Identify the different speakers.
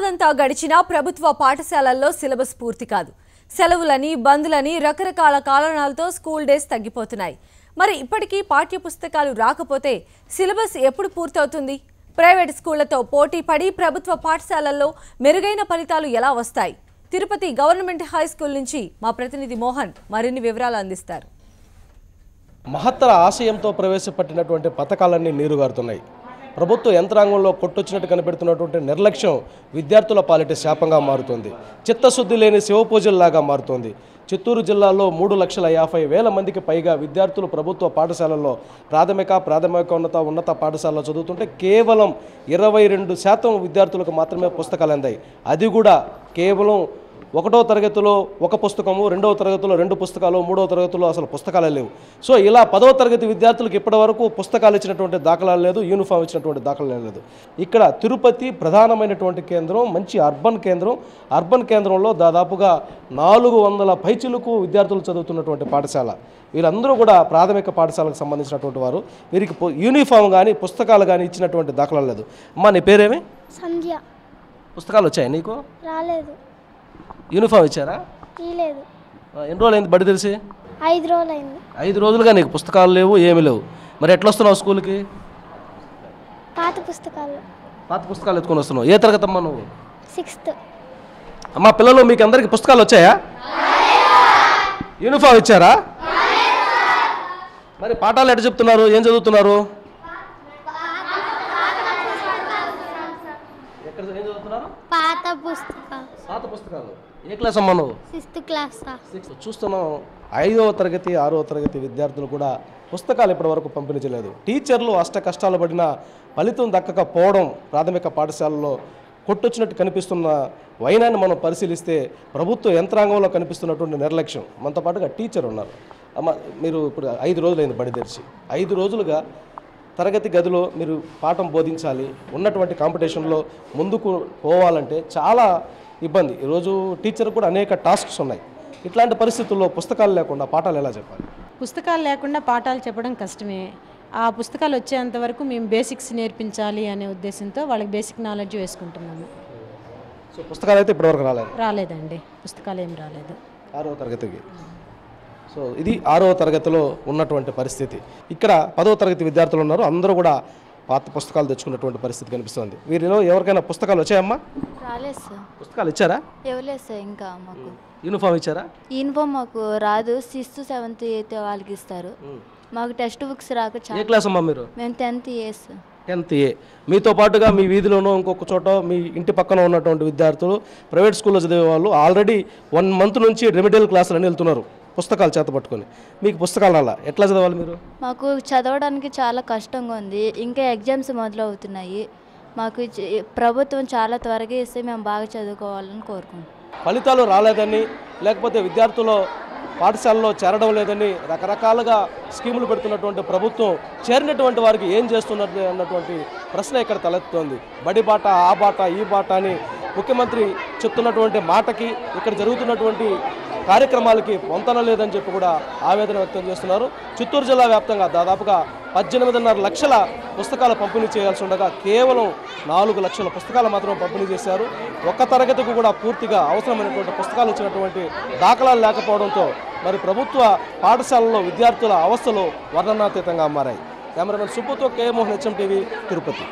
Speaker 1: ఏడాదంతా గడిచినా ప్రభుత్వ పాఠశాలల్లో సిలబస్ పూర్తి కాదు. సెలవులని, బందులని రకరకాల కారణాలతో స్కూల్ డేస్ తగ్గిపోతున్నాయి. మరి ఇప్పటికీ పాఠ్య పుస్తకాలు రాకపోతే సిలబస్ ఎప్పుడు పూర్తవుతుంది? ప్రైవేట్ స్కూళ్లతో పోటీ పడి ప్రభుత్వ పాఠశాలల్లో మెరుగైన ఫలితాలు ఎలా వస్తాయి? తిరుపతి గవర్నమెంట్ హై స్కూల్ నుంచి మా ప్రతినిధి మోహన్ మరిన్ని వివరాలు అందిస్తారు.
Speaker 2: మహత్తర ఆశయంతో ప్రవేశపెట్టినటువంటి పథకాలన్నీ నీరుగారుతున్నాయి. ప్రభుత్వ యంత్రాంగంలో కొట్టొచ్చినట్టు కనిపెడుతున్నటువంటి నిర్లక్ష్యం విద్యార్థుల పాలిట శాపంగా మారుతోంది. చిత్తశుద్ధి లేని శివపూజల్లాగా మారుతోంది. చిత్తూరు జిల్లాలో 3,50,000 మందికి పైగా విద్యార్థులు ప్రభుత్వ పాఠశాలల్లో ప్రాథమికోన్నత పాఠశాలలో చదువుతుంటే కేవలం 22% విద్యార్థులకు మాత్రమే పుస్తకాలు అందాయి. అది కూడా కేవలం 1వ తరగతిలో 1 పుస్తకము, 2వ తరగతిలో 2 పుస్తకాలు, 3వ తరగతిలో అసలు పుస్తకాలే లేవు. సో ఇలా 10వ తరగతి విద్యార్థులకు ఇప్పటి వరకు పుస్తకాలు ఇచ్చినటువంటి దాఖలాలు లేదు, యూనిఫామ్ ఇచ్చినటువంటి దాఖలాలు లేదు. ఇక్కడ తిరుపతి ప్రధానమైనటువంటి కేంద్రం, మంచి అర్బన్ కేంద్రం. అర్బన్ కేంద్రంలో దాదాపుగా 400 పైచిలకు విద్యార్థులు చదువుతున్నటువంటి పాఠశాల. వీరందరూ కూడా ప్రాథమిక పాఠశాలకు సంబంధించినటువంటి వారు. వీరికి యూనిఫామ్ కానీ పుస్తకాలు కానీ ఇచ్చినటువంటి దాఖలాలు లేదు. అమ్మా, నీ పేరేమి?
Speaker 3: సంధ్య.
Speaker 2: పుస్తకాలు వచ్చాయి నీకు?
Speaker 3: రాలేదు.
Speaker 2: యూనిఫామ్ ఇచ్చారా?
Speaker 3: లేదు.
Speaker 2: ఎన్ని రోజులు అయింది బడి తెలిసి?
Speaker 3: 5 రోజులైంది.
Speaker 2: 5 రోజులుగా నీకు పుస్తకాలు లేవు, ఏమీ లేవు. మరి ఎట్లా వస్తున్నావు స్కూల్కి?
Speaker 3: పాత పుస్తకాలు.
Speaker 2: పాత పుస్తకాలు ఎత్తుకొని వస్తున్నావు. ఏ తరగతి అమ్మా నువ్వు?
Speaker 3: 6th.
Speaker 2: అమ్మా, పిల్లలు మీకు అందరికి పుస్తకాలు వచ్చాయా? యూనిఫామ్ ఇచ్చారా? మరి పాఠాలు ఎట్లా చెప్తున్నారు? ఏం చదువుతున్నారు? ఎక్కడ ఏం చదువుతున్నారు?
Speaker 3: పాత పుస్తకాలు.
Speaker 2: పాత పుస్తకాలు. ఏ క్లాస్ అమ్మా నువ్వు?
Speaker 3: 6th class.
Speaker 2: చూస్తున్నాం 5వ తరగతి 6వ తరగతి విద్యార్థులు కూడా పుస్తకాలు ఇప్పటివరకు పంపిణీ చేయలేదు. టీచర్లు అష్ట కష్టాలు పడిన ఫలితం దక్కకపోవడం ప్రాథమిక పాఠశాలలో కొట్టొచ్చినట్టు కనిపిస్తున్న వైనాన్ని మనం పరిశీలిస్తే ప్రభుత్వ యంత్రాంగంలో కనిపిస్తున్నటువంటి నిర్లక్ష్యం. మనతో పాటుగా టీచర్ ఉన్నారు. అమ్మ, మీరు ఇప్పుడు 5 రోజులైంది బడి తెరిచి. 5 రోజులుగా తరగతి గదిలో మీరు పాఠం బోధించాలి, ఉన్నటువంటి కాంపిటీషన్లో ముందుకు పోవాలంటే చాలా ఇబ్బంది. ఈరోజు టీచర్ కూడా అనేక టాస్క్స్ ఉన్నాయి. ఇట్లాంటి పరిస్థితుల్లో పుస్తకాలు లేకుండా పాఠాలు ఎలా చెప్పాలి?
Speaker 4: పుస్తకాలు లేకుండా పాఠాలు చెప్పడం కష్టమే. ఆ పుస్తకాలు వచ్చేంత వరకు మేము బేసిక్స్ నేర్పించాలి అనే ఉద్దేశంతో వాళ్ళకి బేసిక్ నాలెడ్జ్ వేసుకుంటున్నాము.
Speaker 2: సో పుస్తకాలు అయితే ఇప్పటివరకు
Speaker 4: రాలేదండి. పుస్తకాలు ఏం రాలేదు
Speaker 2: 6వ తరగతికి. సో ఇది 6వ తరగతిలో ఉన్నటువంటి పరిస్థితి. ఇక్కడ 10వ తరగతి విద్యార్థులు ఉన్నారు. అందరూ కూడా పాత పుస్తకాలు తెచ్చుకున్నటువంటి పరిస్థితి కనిపిస్తుంది. వీరిలో ఎవరికైనా పుస్తకాలు వచ్చాయమ్మా?
Speaker 5: రాలేదు సార్.
Speaker 2: పుస్తకాలు ఇచ్చారా?
Speaker 5: ఇవ్వలేదు సార్. ఇంకా మాకు
Speaker 2: యూనిఫామ్ ఇచ్చారా?
Speaker 5: యూనిఫామ్ మాకు రాదు. 6th 7th 8th వాళ్ళకి ఇస్తారు. మాకు టెక్స్ట్ బుక్స్ రాక
Speaker 2: ఏ క్లాస్ అమ్మా మీరు?
Speaker 5: మేము 10th A sir.
Speaker 2: 10th A. మీతో పాటుగా మీ వీధిలోనో ఇంకొక చోట మీ ఇంటి పక్కన ఉన్నటువంటి విద్యార్థులు ప్రైవేట్ స్కూల్లో చదివే వాళ్ళు ఆల్రెడీ 1 month నుంచి రెమెడియల్ క్లాసులు అని వెళ్తున్నారు పుస్తకాలు చేత పట్టుకొని. మీకు పుస్తకాలు అలా ఎట్లా చదవాలి మీరు?
Speaker 5: మాకు చదవడానికి చాలా కష్టంగా ఉంది. ఇంకా ఎగ్జామ్స్ మొదలవుతున్నాయి. మాకు ప్రభుత్వం చాలా త్వరగా ఇస్తే మేము బాగా చదువుకోవాలని కోరుకుంటున్నాం.
Speaker 2: ఫలితాలు రాలేదని, లేకపోతే విద్యార్థులు పాఠశాలలో చేరడం లేదని రకరకాలుగా స్కీములు పెడుతున్నటువంటి ప్రభుత్వం చేరినటువంటి వారికి ఏం చేస్తున్నది అన్నటువంటి ప్రశ్న ఇక్కడ తలెత్తుతోంది. బడి బాట, ఆ బాట, ఈ బాట అని ముఖ్యమంత్రి చెప్తున్నటువంటి మాటకి ఇక్కడ జరుగుతున్నటువంటి కార్యక్రమాలకి పొంతన లేదని చెప్పి కూడా ఆవేదన వ్యక్తం చేస్తున్నారు. చిత్తూరు జిల్లా వ్యాప్తంగా దాదాపుగా 18.5 లక్షల పుస్తకాలు పంపిణీ చేయాల్సి ఉండగా కేవలం 4 లక్షల పుస్తకాలు మాత్రమే పంపిణీ చేశారు. 1 తరగతికి కూడా పూర్తిగా అవసరమైనటువంటి పుస్తకాలు ఇచ్చినటువంటి దాఖలాలు లేకపోవడంతో మరి ప్రభుత్వ పాఠశాలలో విద్యార్థుల అవస్థలు వర్ణనాతీతంగా మారాయి. కెమెరామెన్ సుబ్బుతో కే మోహన్, HM TV, తిరుపతి.